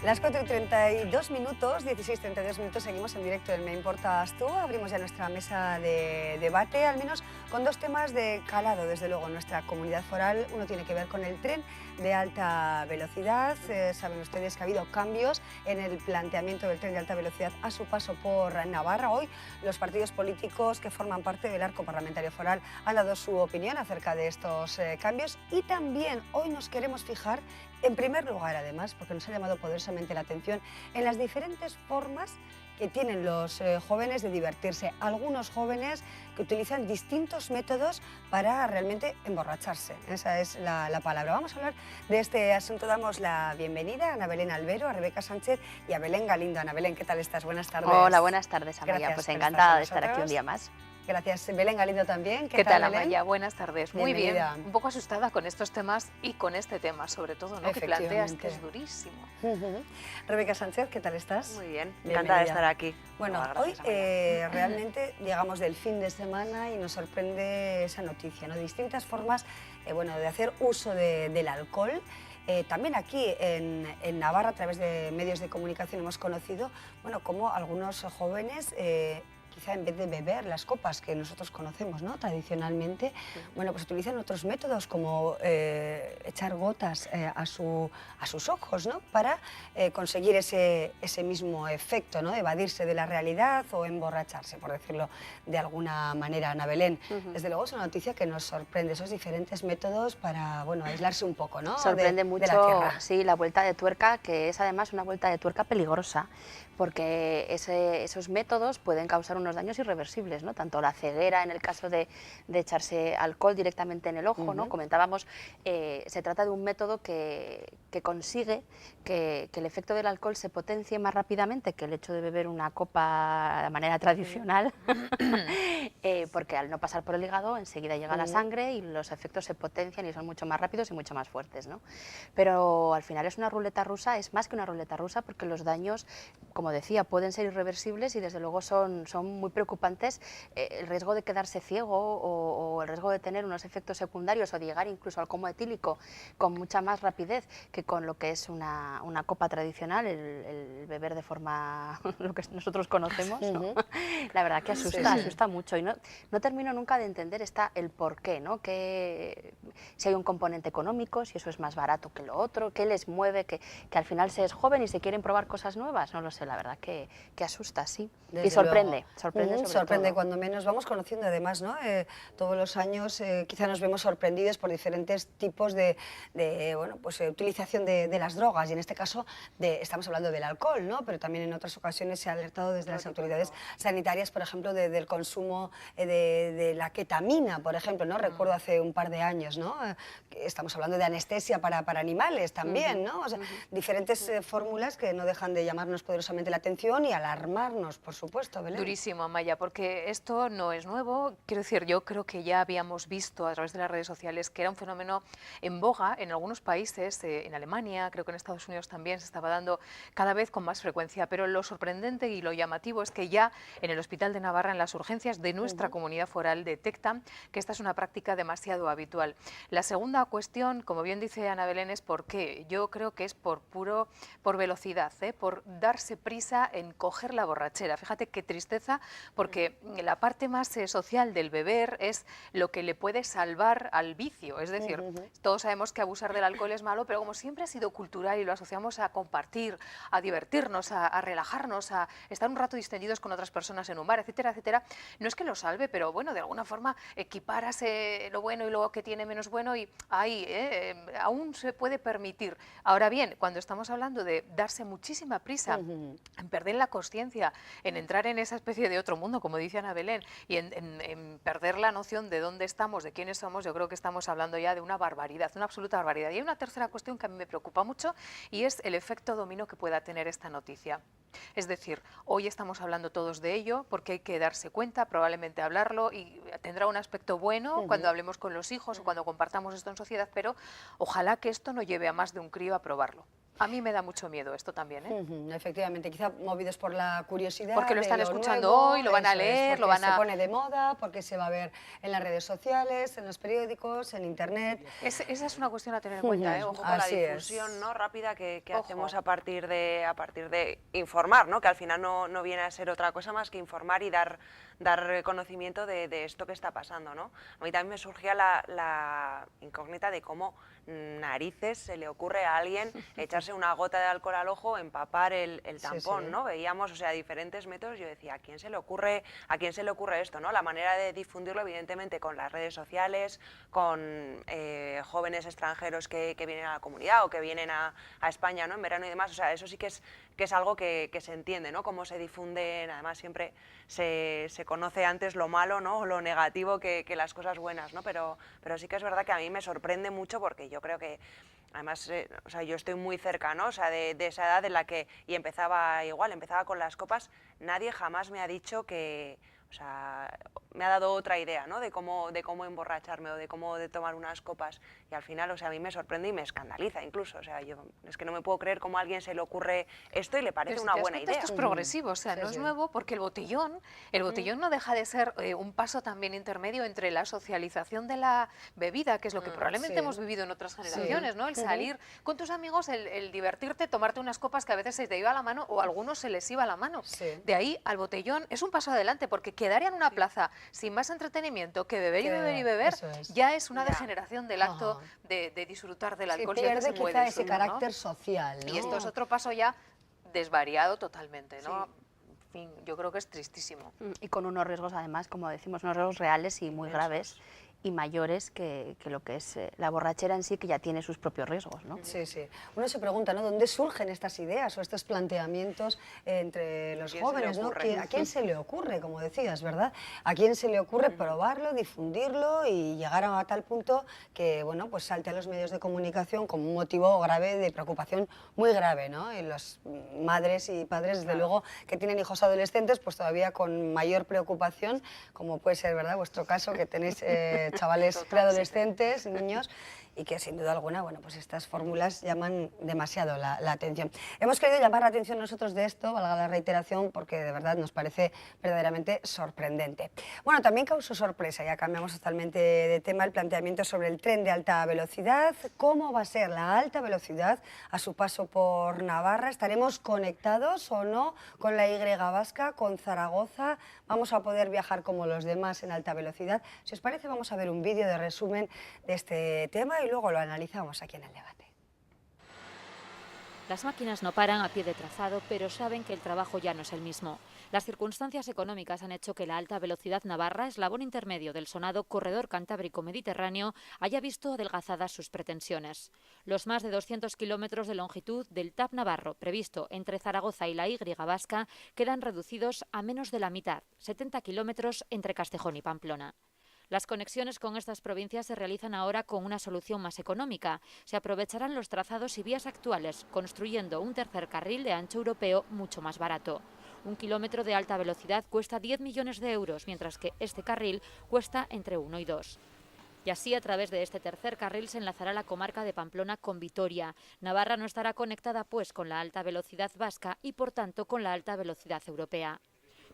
Las 4:32, 16:32, seguimos en directo en Me Importas Tú. Abrimos ya nuestra mesa de debate, al menos con dos temas de calado, desde luego, en nuestra comunidad foral. Uno tiene que ver con el tren de alta velocidad. Saben ustedes que ha habido cambios en el planteamiento del tren de alta velocidad a su paso por Navarra. Hoy los partidos políticos que forman parte del arco parlamentario foral han dado su opinión acerca de estos cambios, y también hoy nos queremos fijar, en primer lugar, además, porque nos ha llamado poderosamente la atención, en las diferentes formas que tienen los jóvenes de divertirse. Algunos jóvenes que utilizan distintos métodos para realmente emborracharse. Esa es la palabra. Vamos a hablar de este asunto. Damos la bienvenida a Ana Belén Albero, a Rebeca Sánchez y a Belén Galindo. Ana Belén, ¿qué tal estás? Buenas tardes. Hola, buenas tardes, Amaya. Gracias pues por encantada de estar estar con aquí un nosotros. día más. Gracias. Belén Galindo también. ¿Qué tal, Belén? Amaya? Buenas tardes. Muy bien. Bienvenida. Un poco asustada con estos temas y con este tema, sobre todo, ¿no? Que planteas, que es durísimo. Rebeca Sánchez, ¿qué tal estás? Muy bien, Bienvenida. encantada de estar aquí. Bueno, Gracias, hoy realmente llegamos del fin de semana y nos sorprende esa noticia, ¿no? Distintas formas de hacer uso del alcohol. También aquí en Navarra, a través de medios de comunicación, hemos conocido cómo algunos jóvenes, quizá en vez de beber las copas que nosotros conocemos, ¿no?, tradicionalmente, pues utilizan otros métodos, como echar gotas a sus ojos, ¿no?, para conseguir ese mismo efecto, ¿no?, evadirse de la realidad o emborracharse, por decirlo de alguna manera. Ana Belén, desde luego es una noticia que nos sorprende, esos diferentes métodos para aislarse un poco, ¿no?, sorprende mucho, de la tierra. sí, la vuelta de tuerca, que es además una vuelta de tuerca peligrosa, porque esos métodos pueden causar unos daños irreversibles, ¿no? Tanto la ceguera, en el caso de echarse alcohol directamente en el ojo, ¿no? Comentábamos, se trata de un método que consigue que el efecto del alcohol se potencie más rápidamente que el hecho de beber una copa de manera tradicional, porque al no pasar por el hígado enseguida llega a la sangre y los efectos se potencian y son mucho más rápidos y mucho más fuertes, ¿no? Pero al final es una ruleta rusa, es más que una ruleta rusa, porque los daños, como decía, pueden ser irreversibles y desde luego son muy preocupantes. El riesgo de quedarse ciego o el riesgo de tener unos efectos secundarios o de llegar incluso al coma etílico con mucha más rapidez que con lo que es una copa tradicional, el beber de forma lo que nosotros conocemos, ¿no? La verdad que asusta mucho, y no termino nunca de entender el porqué, ¿no? Que si hay un componente económico, si eso es más barato que lo otro, qué les mueve, que al final se es joven y se quieren probar cosas nuevas, no lo sé, la verdad que asusta, sí. Desde y sorprende, luego. sorprende Sorprende cuando menos. Vamos conociendo además, ¿no? Todos los años quizá nos vemos sorprendidos por diferentes tipos de utilización de las drogas, y en este caso estamos hablando del alcohol, ¿no? Pero también en otras ocasiones se ha alertado desde las autoridades sanitarias, por ejemplo, del consumo de la ketamina, por ejemplo, ¿no? Recuerdo hace un par de años, ¿no? Estamos hablando de anestesia para animales también, ¿no? O sea, diferentes fórmulas que no dejan de llamarnos poderosamente la atención y alarmarnos, por supuesto, Belén. Durísimo, Amaya, porque esto no es nuevo. Quiero decir, yo creo que ya habíamos visto a través de las redes sociales que era un fenómeno en boga en algunos países, en Alemania, creo que en Estados Unidos también se estaba dando cada vez con más frecuencia, pero lo sorprendente y lo llamativo es que ya en el Hospital de Navarra, en las urgencias de nuestra comunidad foral, detectan que esta es una práctica demasiado habitual. La segunda cuestión, como bien dice Ana Belén, es por qué. Yo creo que es por velocidad, por darse prisa en coger la borrachera. Fíjate qué tristeza, porque la parte más social del beber es lo que le puede salvar al vicio. Es decir, todos sabemos que abusar del alcohol es malo, pero como siempre ha sido cultural y lo asociamos a compartir, a divertirnos, a relajarnos, a estar un rato distendidos con otras personas en un bar, etcétera, etcétera, no es que lo salve, pero bueno, de alguna forma equiparas lo bueno y lo que tiene menos bueno, y ahí aún se puede permitir. Ahora bien, cuando estamos hablando de darse muchísima prisa en perder la consciencia, en entrar en esa especie de otro mundo, como dice Ana Belén, y en perder la noción de dónde estamos, de quiénes somos, yo creo que estamos hablando ya de una barbaridad, una absoluta barbaridad. Y hay una tercera cuestión que a mí me preocupa mucho, y es el efecto dominó que pueda tener esta noticia. Es decir, hoy estamos hablando todos de ello porque hay que darse cuenta, probablemente hablarlo, y tendrá un aspecto bueno cuando hablemos con los hijos o cuando compartamos esto en sociedad, pero ojalá que esto no lleve a más de un crío a probarlo. A mí me da mucho miedo esto también, ¿eh? Efectivamente, quizá movidos por la curiosidad. Porque lo están escuchando nuevo, hoy, lo van a leer, lo van a... se pone de moda, porque se va a ver en las redes sociales, en los periódicos, en internet. Esa es una cuestión a tener en cuenta, ¿eh? Ojo con la difusión, ¿no?, rápida que hacemos a partir de informar, ¿no?, que al final no viene a ser otra cosa más que informar y dar conocimiento de esto que está pasando, ¿no? A mí también me surgía la incógnita de cómo narices se le ocurre a alguien echarse una gota de alcohol al ojo, empapar el tampón, ¿no? Veíamos, o sea, diferentes métodos. Yo decía, ¿a quién se le ocurre esto, ¿no? La manera de difundirlo, evidentemente, con las redes sociales, con jóvenes extranjeros que vienen a la comunidad o que vienen a España, ¿no?, en verano y demás. O sea, eso sí que es algo que se entiende, ¿no?, cómo se difunden. Además, siempre se conoce antes lo malo, ¿no?, o lo negativo que las cosas buenas, ¿no? Pero sí que es verdad que a mí me sorprende mucho, porque yo creo que, además, o sea, yo estoy muy cerca, ¿no?, o sea, de esa edad en la que, y empezaba con las copas. Nadie jamás me ha dicho que, o sea, me ha dado otra idea, ¿no?, de cómo emborracharme o de cómo tomar unas copas. Y al final, o sea, a mí me sorprende y me escandaliza incluso. O sea, yo es que no me puedo creer cómo a alguien se le ocurre esto y le parece una buena idea. Esto es progresivo, o sea, no es nuevo, porque el botellón no deja de ser un paso también intermedio entre la socialización de la bebida, que es lo que probablemente hemos vivido en otras generaciones, ¿no? El salir con tus amigos, el divertirte, tomarte unas copas que a veces se te iba la mano o a algunos se les iba la mano. De ahí al botellón es un paso adelante, porque quedar en una plaza sin más entretenimiento que beber y beber y beber ya es una degeneración del acto de disfrutar del alcohol. Pierde quizá ese carácter social, ¿no? Y esto es otro paso ya desvariado totalmente, ¿no? En fin, yo creo que es tristísimo. Y con unos riesgos, además, como decimos, unos riesgos reales y muy graves y mayores que lo que es la borrachera en sí, que ya tiene sus propios riesgos, ¿no? Sí, sí. Uno se pregunta, ¿no?, ¿dónde surgen estas ideas o estos planteamientos entre los jóvenes, ¿no? ¿A quién se le ocurre, como decías, verdad? ¿A quién se le ocurre probarlo, difundirlo y llegar a tal punto que, bueno, pues salte a los medios de comunicación como un motivo grave de preocupación muy grave, ¿no? Y las madres y padres, desde luego, que tienen hijos adolescentes, pues todavía con mayor preocupación, como puede ser, ¿verdad?, vuestro caso, que tenéis chavales preadolescentes, niños, y que sin duda alguna, bueno, pues estas fórmulas llaman demasiado la atención. Hemos querido llamar la atención nosotros de esto, valga la reiteración, porque de verdad nos parece verdaderamente sorprendente. Bueno, también causó sorpresa, ya cambiamos totalmente de tema, el planteamiento sobre el tren de alta velocidad. ¿Cómo va a ser la alta velocidad a su paso por Navarra? ¿Estaremos conectados o no con la Y vasca, con Zaragoza? ¿Vamos a poder viajar como los demás en alta velocidad? Si os parece, vamos a ver un vídeo de resumen de este tema y luego lo analizamos aquí en el debate. Las máquinas no paran a pie de trazado, pero saben que el trabajo ya no es el mismo. Las circunstancias económicas han hecho que la alta velocidad navarra, eslabón intermedio del sonado corredor cantábrico-mediterráneo, haya visto adelgazadas sus pretensiones. Los más de 200 kilómetros de longitud del TAP navarro, previsto entre Zaragoza y la Y vasca, quedan reducidos a menos de la mitad, 70 kilómetros entre Castejón y Pamplona. Las conexiones con estas provincias se realizan ahora con una solución más económica. Se aprovecharán los trazados y vías actuales, construyendo un tercer carril de ancho europeo mucho más barato. Un kilómetro de alta velocidad cuesta 10 millones de euros, mientras que este carril cuesta entre 1 y 2. Y así, a través de este tercer carril, se enlazará la comarca de Pamplona con Vitoria. Navarra no estará conectada, pues, con la alta velocidad vasca y, por tanto, con la alta velocidad europea.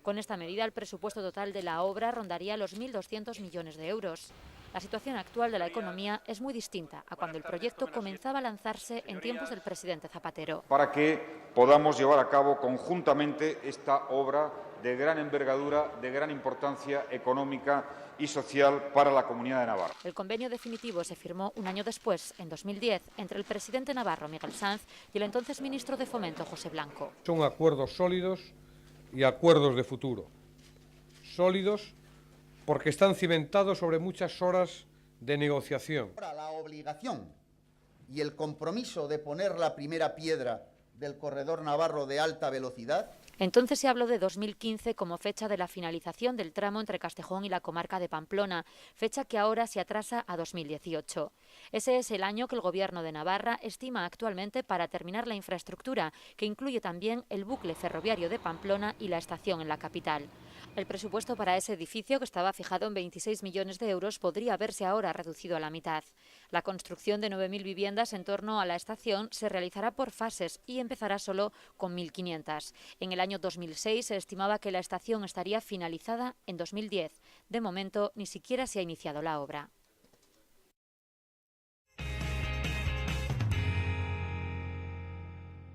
Con esta medida, el presupuesto total de la obra rondaría los 1.200 millones de euros. La situación actual de la economía es muy distinta a cuando el proyecto comenzaba a lanzarse en tiempos del presidente Zapatero. Para que podamos llevar a cabo conjuntamente esta obra de gran envergadura, de gran importancia económica y social para la Comunidad de Navarra. El convenio definitivo se firmó un año después, en 2010, entre el presidente navarro Miguel Sanz y el entonces ministro de Fomento José Blanco. Son acuerdos sólidos y acuerdos de futuro. Sólidos porque están cimentados sobre muchas horas de negociación. La obligación y el compromiso de poner la primera piedra del corredor navarro de alta velocidad Entonces se habló de 2015 como fecha de la finalización del tramo entre Castejón y la comarca de Pamplona, fecha que ahora se atrasa a 2018. Ese es el año que el Gobierno de Navarra estima actualmente para terminar la infraestructura, que incluye también el bucle ferroviario de Pamplona y la estación en la capital. El presupuesto para ese edificio, que estaba fijado en 26 millones de euros, podría verse ahora reducido a la mitad. La construcción de 9.000 viviendas en torno a la estación se realizará por fases y empezará solo con 1.500. En el año 2006 se estimaba que la estación estaría finalizada en 2010. De momento, ni siquiera se ha iniciado la obra.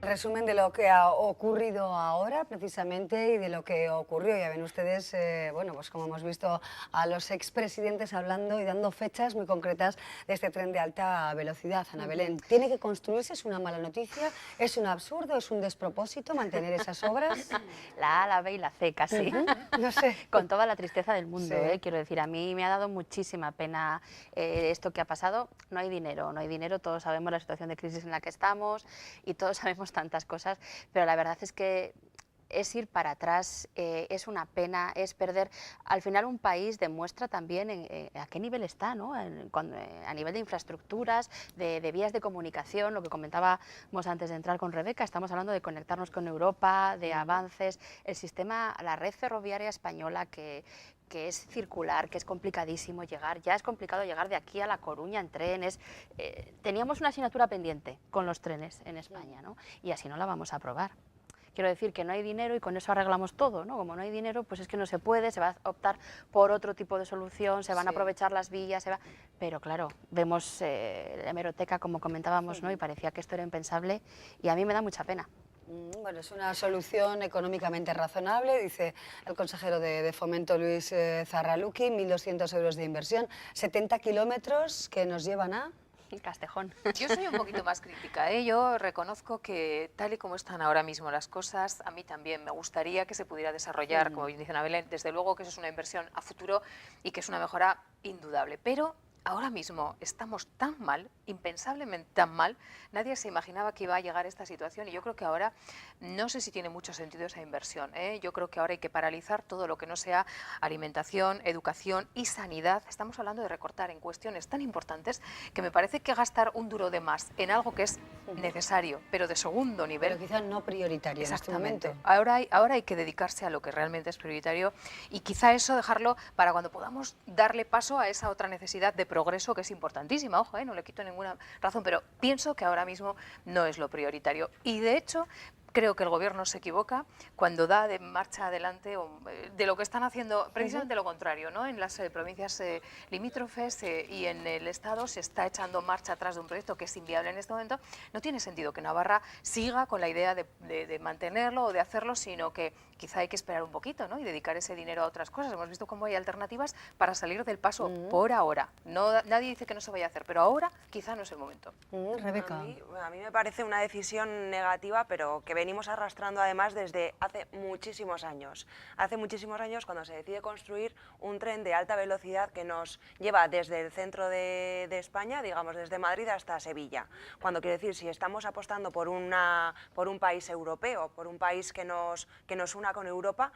Resumen de lo que ha ocurrido ahora precisamente y de lo que ocurrió. Ya ven ustedes, bueno, pues como hemos visto a los expresidentes hablando y dando fechas muy concretas de este tren de alta velocidad. Ana Belén, ¿tiene que construirse? ¿Es una mala noticia? ¿Es un absurdo? ¿Es un despropósito mantener esas obras? La A, la B y la C casi. No sé. Con toda la tristeza del mundo, Sí. quiero decir, a mí me ha dado muchísima pena esto que ha pasado. No hay dinero, todos sabemos la situación de crisis en la que estamos y todos sabemos tantas cosas, pero la verdad es que es ir para atrás, es una pena, es perder. Al final un país demuestra también a qué nivel está, ¿no? A nivel de infraestructuras, de vías de comunicación, lo que comentábamos antes de entrar con Rebeca, estamos hablando de conectarnos con Europa, de avances, el sistema, la red ferroviaria española que es circular, que es complicadísimo llegar, ya es complicado llegar de aquí a La Coruña en trenes. Teníamos una asignatura pendiente con los trenes en España, ¿no? Y así no la vamos a aprobar. Quiero decir que no hay dinero y con eso arreglamos todo, ¿no? Como no hay dinero, pues es que no se puede, se va a optar por otro tipo de solución, se van a aprovechar las vías, pero claro, vemos la hemeroteca como comentábamos, ¿no? Y parecía que esto era impensable y a mí me da mucha pena. Bueno, es una solución económicamente razonable, dice el consejero de Fomento Luis Zarraluki, 1.200 euros de inversión, 70 kilómetros que nos llevan a... Castejón. Yo soy un poquito más crítica, ¿eh? Yo reconozco que tal y como están ahora mismo las cosas, a mí también me gustaría que se pudiera desarrollar, como dice Ana Belén, desde luego que eso es una inversión a futuro y que es una mejora indudable, pero ahora mismo estamos tan mal, impensablemente tan mal, nadie se imaginaba que iba a llegar a esta situación y yo creo que ahora no sé si tiene mucho sentido esa inversión, ¿eh? Yo creo que ahora hay que paralizar todo lo que no sea alimentación, educación y sanidad. Estamos hablando de recortar en cuestiones tan importantes que me parece que gastar un duro de más en algo que es necesario, pero de segundo nivel. Pero quizá no prioritario en este momento. Ahora hay que dedicarse a lo que realmente es prioritario y quizá eso dejarlo para cuando podamos darle paso a esa otra necesidad de progreso que es importantísima, ojo, no le quito ninguna razón, pero pienso que ahora mismo no es lo prioritario. Y de hecho, creo que el Gobierno se equivoca cuando da de marcha adelante de lo que están haciendo, precisamente lo contrario, ¿no? En las provincias limítrofes y en el Estado se está echando marcha atrás de un proyecto que es inviable en este momento. No tiene sentido que Navarra siga con la idea de mantenerlo o de hacerlo, sino que quizá hay que esperar un poquito, ¿no? Y dedicar ese dinero a otras cosas. Hemos visto cómo hay alternativas para salir del paso por ahora. Nadie dice que no se vaya a hacer, pero ahora quizá no es el momento. Rebeca. A mí me parece una decisión negativa, pero que venimos arrastrando además desde hace muchísimos años. Hace muchísimos años cuando se decide construir un tren de alta velocidad que nos lleva desde el centro de España, digamos desde Madrid hasta Sevilla. Cuando quiero decir, si estamos apostando por un país europeo, por un país que nos una con Europa,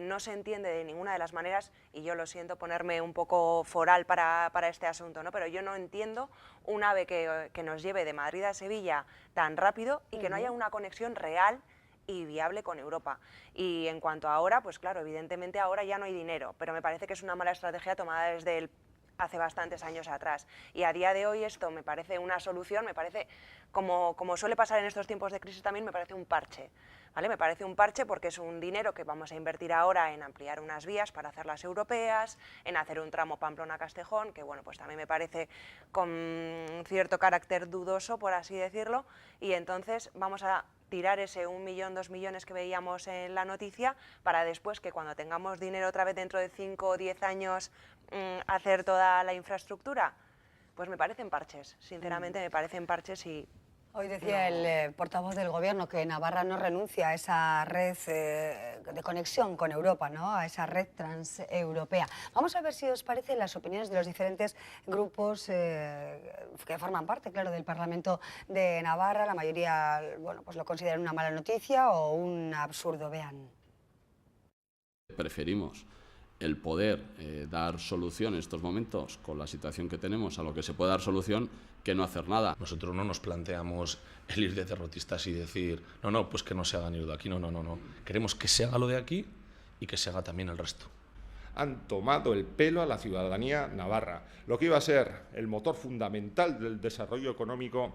no se entiende de ninguna de las maneras, y yo lo siento ponerme un poco foral para este asunto, ¿no? Pero yo no entiendo un AVE que nos lleve de Madrid a Sevilla tan rápido y que no haya una conexión real y viable con Europa. Y en cuanto a ahora, pues claro, evidentemente ahora ya no hay dinero, pero me parece que es una mala estrategia tomada desde hace bastantes años atrás. Y a día de hoy esto me parece una solución, me parece, como suele pasar en estos tiempos de crisis también, me parece un parche. ¿Vale? Me parece un parche porque es un dinero que vamos a invertir ahora en ampliar unas vías para hacerlas europeas, en hacer un tramo Pamplona-Castejón, que bueno, pues también me parece con cierto carácter dudoso, por así decirlo, y entonces vamos a tirar ese 1 millón, 2 millones que veíamos en la noticia para después que cuando tengamos dinero otra vez dentro de 5 o 10 años hacer toda la infraestructura. Pues me parecen parches, sinceramente me parecen parches y Hoy decía el portavoz del Gobierno que Navarra no renuncia a esa red de conexión con Europa, ¿no? A esa red transeuropea. Vamos a ver si os parecen las opiniones de los diferentes grupos que forman parte, claro, del Parlamento de Navarra. La mayoría, bueno, pues lo consideran una mala noticia o un absurdo. Vean. Preferimos el poder dar solución en estos momentos con la situación que tenemos a lo que se puede dar solución que no hacer nada. Nosotros no nos planteamos el ir de derrotistas y decir no, pues que no se haga ni lo de aquí, no. Queremos que se haga lo de aquí y que se haga también el resto. Han tomado el pelo a la ciudadanía navarra. Lo que iba a ser el motor fundamental del desarrollo económico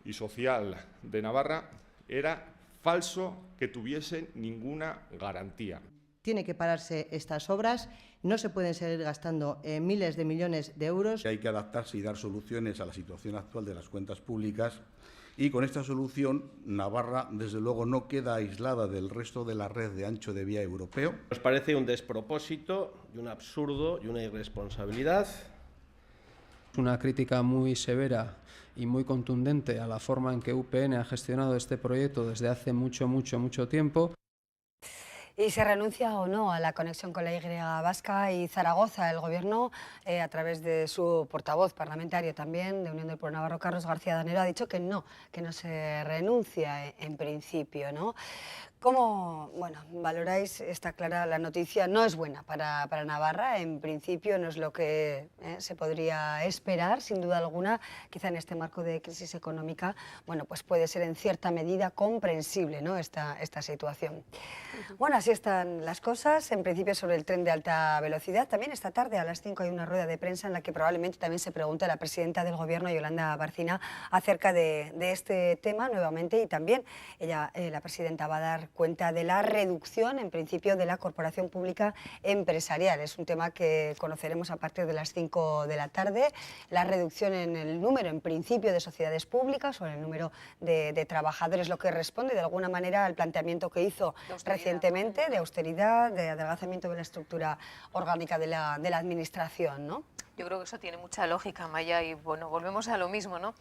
y social de Navarra era falso que tuviese ninguna garantía. Tiene que pararse estas obras, no se pueden seguir gastando miles de millones de euros. Hay que adaptarse y dar soluciones a la situación actual de las cuentas públicas y con esta solución Navarra desde luego no queda aislada del resto de la red de ancho de vía europeo. Nos parece un despropósito y un absurdo y una irresponsabilidad. Una crítica muy severa y muy contundente a la forma en que UPN ha gestionado este proyecto desde hace mucho tiempo. ¿Y se renuncia o no a la conexión con la Y vasca y Zaragoza? El Gobierno, a través de su portavoz parlamentario también, de Unión del Pueblo Navarro, Carlos García Danero, ha dicho que no se renuncia en principio, ¿no? ¿Cómo valoráis? Está clara la noticia, no es buena para Navarra, en principio no es lo que se podría esperar, sin duda alguna, quizá en este marco de crisis económica, bueno, pues puede ser en cierta medida comprensible, ¿no? esta situación. Bueno, así están las cosas, en principio sobre el tren de alta velocidad. También esta tarde a las 5 hay una rueda de prensa en la que probablemente también se pregunte a la presidenta del Gobierno, Yolanda Bárcina, acerca de este tema nuevamente, y también ella, la presidenta, va a dar cuenta de la reducción, en principio, de la corporación pública empresarial. Es un tema que conoceremos a partir de las 5 de la tarde. La reducción en el número, en principio, de sociedades públicas o en el número de trabajadores, lo que responde de alguna manera al planteamiento que hizo recientemente de austeridad, de adelgazamiento de la estructura orgánica de la administración, ¿no? Yo creo que eso tiene mucha lógica, Maya, y bueno, volvemos a lo mismo, ¿no?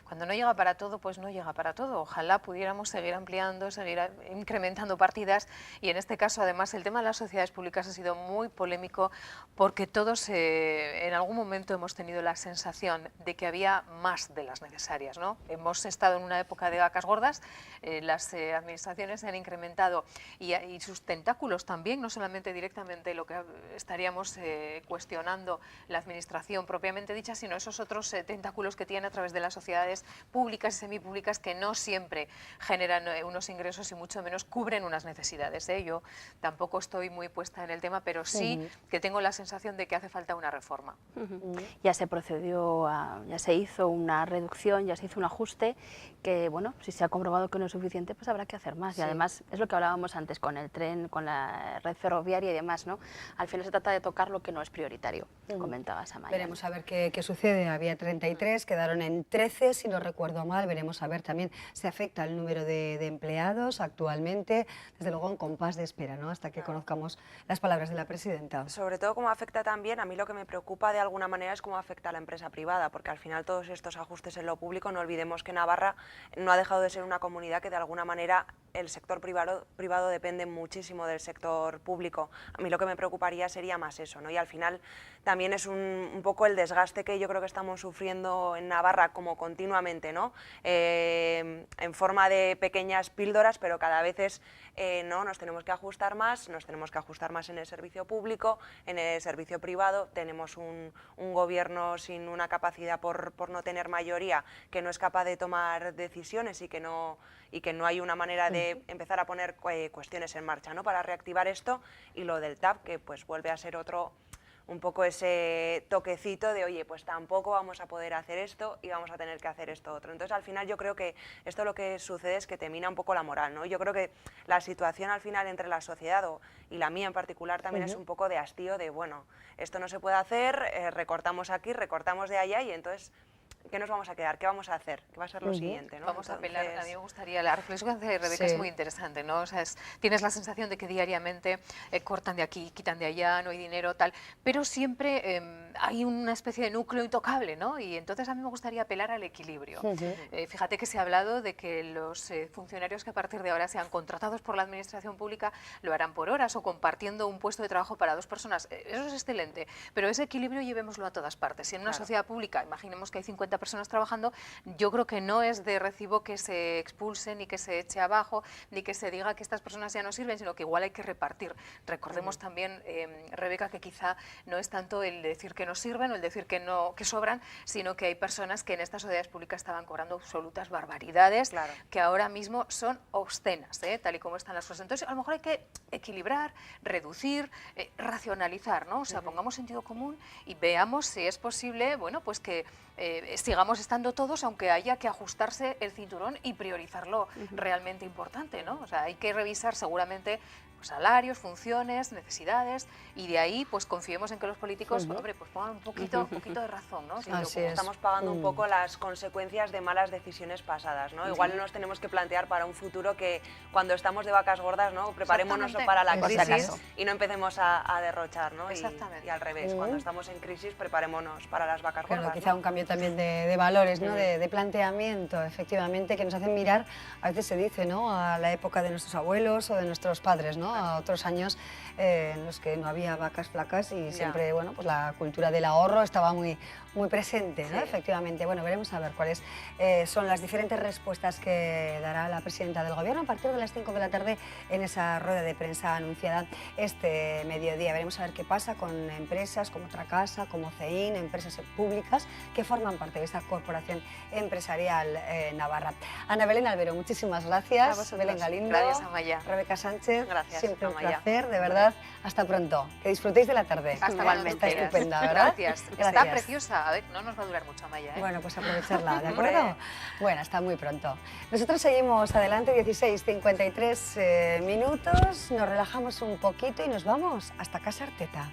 Cuando no llega para todo, pues no llega para todo. Ojalá pudiéramos seguir ampliando, seguir incrementando partidas, y en este caso, además, el tema de las sociedades públicas ha sido muy polémico porque todos en algún momento hemos tenido la sensación de que había más de las necesarias, ¿no? Hemos estado en una época de vacas gordas, las administraciones se han incrementado y sus tentáculos también, no solamente directamente lo que estaríamos cuestionando la administración propiamente dicha, sino esos otros tentáculos que tiene a través de las sociedades públicas y semipúblicas que no siempre generan unos ingresos y mucho menos cubren unas necesidades. Yo tampoco estoy muy puesta en el tema, pero sí que tengo la sensación de que hace falta una reforma. Ya se procedió, ya se hizo una reducción, ya se hizo un ajuste que, bueno, si se ha comprobado que no es suficiente, pues habrá que hacer más. Y además es lo que hablábamos antes con el tren, con la red ferroviaria y demás, ¿no? Al final se trata de tocar lo que no es prioritario, comentabas, Amaya. Veremos a ver qué sucede. Había 33, quedaron en 13, si no recuerdo mal. Veremos a ver también si afecta el número de empleados actualmente. Desde luego en compás de espera, ¿no? Hasta que conozcamos las palabras de la presidenta. Sobre todo cómo afecta también, a mí lo que me preocupa de alguna manera es cómo afecta a la empresa privada, porque al final todos estos ajustes en lo público, no olvidemos que Navarra no ha dejado de ser una comunidad que de alguna manera el sector privado depende muchísimo del sector público. A mí lo que me preocuparía sería más eso, ¿no? Y al final también es un poco el desgaste que yo creo que estamos sufriendo en Navarra como continuamente, ¿no? En forma de pequeñas píldoras, pero cada vez no, nos tenemos que ajustar más en el servicio público, en el servicio privado. Tenemos un gobierno sin una capacidad por no tener mayoría, que no es capaz de tomar decisiones y que no hay una manera de empezar a poner cuestiones en marcha, ¿no? Para reactivar esto, y lo del TAP, que pues vuelve a ser un poco ese toquecito de, oye, pues tampoco vamos a poder hacer esto y vamos a tener que hacer esto otro. Entonces, al final yo creo que esto lo que sucede es que te mina un poco la moral, ¿no? Yo creo que la situación al final entre la sociedad y la mía en particular también es un poco de hastío de, bueno, esto no se puede hacer, recortamos aquí, recortamos de allá, y entonces ¿qué nos vamos a quedar? ¿Qué vamos a hacer? ¿Qué va a ser lo siguiente? ¿no? Vamos a apelar, a mí me gustaría, la reflexión que hace Rebeca es muy interesante, ¿no? O sea, tienes la sensación de que diariamente cortan de aquí, quitan de allá, no hay dinero, tal, pero siempre hay una especie de núcleo intocable, ¿no? Y entonces a mí me gustaría apelar al equilibrio. Fíjate que se ha hablado de que los funcionarios que a partir de ahora sean contratados por la administración pública lo harán por horas o compartiendo un puesto de trabajo para 2 personas. Eso es excelente, pero ese equilibrio llevémoslo a todas partes. Si en una sociedad pública, imaginemos que hay 50 personas trabajando, yo creo que no es de recibo que se expulse, ni que se eche abajo, ni que se diga que estas personas ya no sirven, sino que igual hay que repartir. Recordemos también, Rebeca, que quizá no es tanto el decir que no sirven o el decir que no, que sobran, sino que hay personas que en estas sociedades públicas estaban cobrando absolutas barbaridades, que ahora mismo son obscenas, tal y como están las cosas. Entonces, a lo mejor hay que equilibrar, reducir, racionalizar, ¿no? O sea, pongamos sentido común y veamos si es posible, bueno, pues que sigamos estando todos, aunque haya que ajustarse el cinturón y priorizar lo realmente importante, ¿no? O sea, hay que revisar seguramente salarios, funciones, necesidades, y de ahí pues confiemos en que los políticos hombre, pues pongan un poquito de razón, ¿no? Estamos pagando un poco las consecuencias de malas decisiones pasadas, ¿no? Igual nos tenemos que plantear para un futuro que cuando estamos de vacas gordas, ¿no? Preparémonos para la crisis y no empecemos a derrochar, ¿no? Y al revés, cuando estamos en crisis preparémonos para las vacas gordas. Quizá un cambio también de valores, ¿no? De planteamiento, efectivamente, que nos hacen mirar, a veces se dice, ¿no? A la época de nuestros abuelos o de nuestros padres, ¿no? A otros años en los que no había vacas flacas y siempre, bueno, pues la cultura del ahorro estaba muy presente, ¿no? Efectivamente. Bueno, veremos a ver cuáles son las diferentes respuestas que dará la presidenta del Gobierno a partir de las 5 de la tarde en esa rueda de prensa anunciada este mediodía. Veremos a ver qué pasa con empresas como Tracasa, como CEIN, empresas públicas que forman parte de esta corporación empresarial navarra. Ana Belén Albero, muchísimas gracias. Belén Galindo. Gracias, Amaya. Rebeca Sánchez. Gracias, siempre un Amaya. placer, de verdad. Hasta pronto. Que disfrutéis de la tarde. Hasta igualmente. Está estupenda, ¿verdad? Gracias. Está preciosa. A ver, no nos va a durar mucho, Amaya, ¿eh? Bueno, pues aprovecharla, ¿de acuerdo? Bueno, hasta muy pronto. Nosotros seguimos adelante, 16:53 minutos, nos relajamos un poquito y nos vamos hasta Casa Arteta.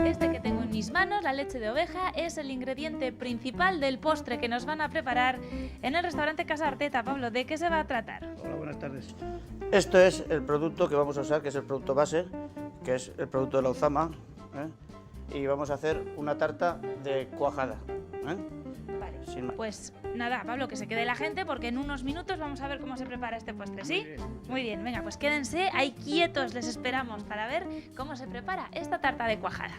Este que tengo en mis manos, la leche de oveja, es el ingrediente principal del postre que nos van a preparar en el restaurante Casa Arteta. Pablo, ¿de qué se va a tratar? Hola, buenas tardes. Esto es el producto que vamos a usar, que es el producto base, que es el producto de la uzama, y vamos a hacer una tarta de cuajada. Vale, pues nada, Pablo, que se quede la gente porque en unos minutos vamos a ver cómo se prepara este postre, ¿sí? Muy bien, venga, pues quédense ahí quietos, les esperamos para ver cómo se prepara esta tarta de cuajada.